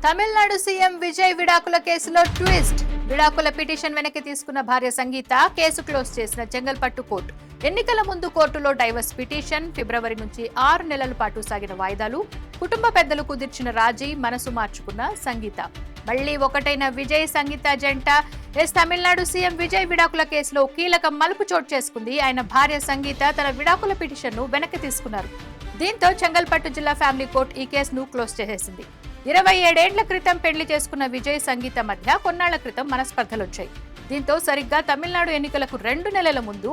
Tamil Nadu CM Vijay విడాకుల కేసులో twist. విడాకుల పిటిషన్ వెనక్కి తీసుకున్న భార్య సంగీత కేసు క్లోజ్ చేసిన చెంగల్పట్టు కోర్టు. ఎన్నికల ముందు కోర్టులో డైవర్స్ పిటిషన్. ఫిబ్రవరి నుంచి 6 నెలల పాటు సాగిన వాయిదాలు. కుటుంబ పెద్దలు కుదిర్చిన రాజీ మనసు మార్చుకున్న సంగీత. మళ్లీ ఒకటైన విజయ్ సంగీత జంట. తమిళనాడు సీఎం విజయ్ విడాకుల కేసులో కీలక మలుపు చోటు చేసుకుంది. ఆయన భార్య సంగీత తన విడాకుల పిటిషన్ ను వెనక్కి తీసుకున్నారు. దీంతో చెంగల్పట్టు జిల్లా ఫ్యామిలీ కోర్టు ఈ కేసును క్లోజ్ చేసేసింది. 27 ఏళ్ల క్రితం పెళ్లి చేసుకున్న విజయ్ సంగీత మధ్య కొన్నాళ్ల క్రితం మనస్పర్ధలొచ్చాయి. దీంతో సరిగ్గా తమిళనాడు ఎన్నికలకు 2 నెలల ముందు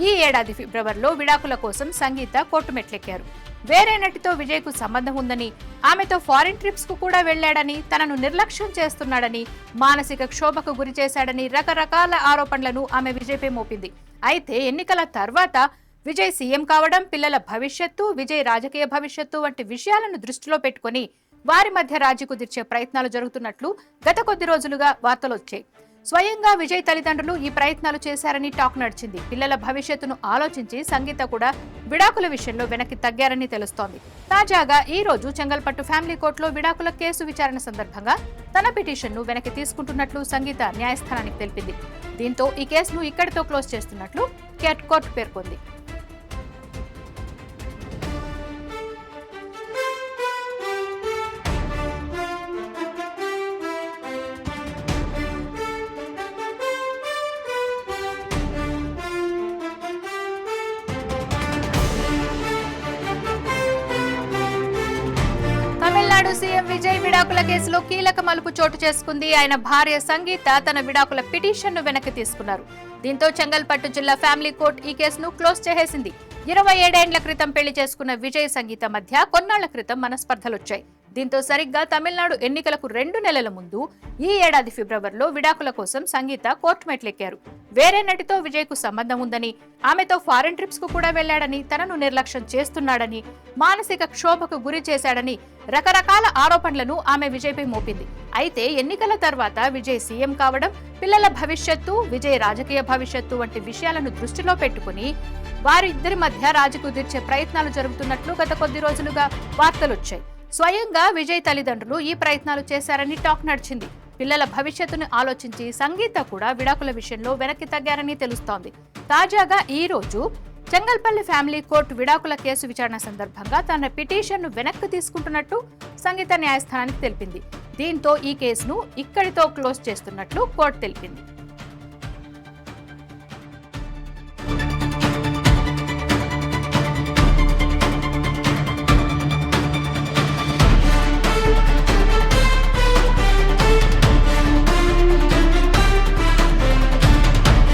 ఈ ఏడాది ఫిబ్రవరిలో విడాకుల కోసం సంగీత కోర్టు మెట్లెక్కారు. వేరే నటితో విజయ్ కు సంబంధం ఉందని, ఆమెతో ఫారిన్ ట్రిప్స్ కు కూడా వెళ్లాడని, తనను నిర్లక్ష్యం చేస్తున్నాడని, మానసిక క్షోభకు గురి చేశాడని రకరకాల ఆరోపణలను ఆమె విజయ్పై మోపింది. అయితే ఎన్నికల తర్వాత విజయ్ సీఎం కావడం, పిల్లల భవిష్యత్తు, విజయ్ రాజకీయ భవిష్యత్తు వంటి విషయాలను దృష్టిలో పెట్టుకుని వారి మధ్య రాజీ కుదిర్చే ప్రయత్నాలు జరుగుతున్నట్లు గత కొద్ది రోజులుగా వార్తలొచ్చాయి. స్వయంగా విజయ్ తల్లిదండ్రులు ఈ ప్రయత్నాలు చేశారని టాక్ నడిచింది. పిల్లల భవిష్యత్తును ఆలోచించి సంగీత కూడా విడాకుల విషయంలో వెనక్కి తగ్గారని తెలుస్తోంది. తాజాగా ఈ రోజు చెంగల్పట్టు ఫ్యామిలీ కోర్టులో విడాకుల కేసు విచారణ సందర్భంగా తన పిటిషన్ ను వెనక్కి తీసుకుంటున్నట్లు సంగీత న్యాయస్థానానికి తెలిపింది. దీంతో ఈ కేసును ఇక్కడితో క్లోజ్ చేస్తున్నట్లు కోర్టు పేర్కొంది. తమిళనాడు సీఎం విజయ్ విడాకుల కేసులో కీలక మలుపు చోటు చేసుకుంది. ఆయన భార్య సంగీత తన విడాకుల పిటిషన్ ను వెనక్కి తీసుకున్నారు. దీంతో చెంగల్పట్టు జిల్లా ఫ్యామిలీ కోర్టు ఈ కేసును క్లోజ్ చేసేసింది. 27 ఏళ్ల క్రితం పెళ్లి చేసుకున్న విజయ్ సంగీత మధ్య కొన్నాళ్ల క్రితం మనస్పర్ధలొచ్చాయి. దీంతో సరిగ్గా తమిళనాడు ఎన్నికలకు 2 నెలల ముందు ఈ ఏడాది ఫిబ్రవరిలో విడాకుల కోసం సంగీత కోర్టు మెట్లెక్కారు. వేరే నటితో విజయ్ కు సంబంధం ఉందని, ఆమెతో ఫారిన్ ట్రిప్స్ కు కూడా వెళ్లాడని, తనను నిర్లక్ష్యం చేస్తున్నాడని, మానసిక క్షోభకు గురి చేశాడని రకరకాల ఆరోపణలను ఆమె విజయ్పై మోపింది. అయితే ఎన్నికల తర్వాత విజయ్ సీఎం కావడం, పిల్లల భవిష్యత్తు, విజయ్ రాజకీయ భవిష్యత్తు వంటి విషయాలను దృష్టిలో పెట్టుకుని వారిద్దరి మధ్య రాజీ కుదిర్చే ప్రయత్నాలు జరుగుతున్నట్లు గత కొద్ది రోజులుగా వార్తలొచ్చాయి. స్వయంగా విజయ్ తల్లిదండ్రులు ఈ ప్రయత్నాలు చేశారని టాక్ నడిచింది. పిల్లల భవిష్యత్తును ఆలోచించి సంగీత కూడా విడాకుల విషయంలో వెనక్కి తగ్గారని తెలుస్తోంది. తాజాగా ఈ రోజు చెంగల్పల్లి ఫ్యామిలీ కోర్టు విడాకుల కేసు విచారణ సందర్భంగా తన పిటిషన్ ను వెనక్కి తీసుకుంటున్నట్టు సంగీత న్యాయస్థానానికి తెలిపింది. దీంతో ఈ కేసును ఇక్కడితో క్లోజ్ చేస్తున్నట్లు కోర్టు తెలిపింది.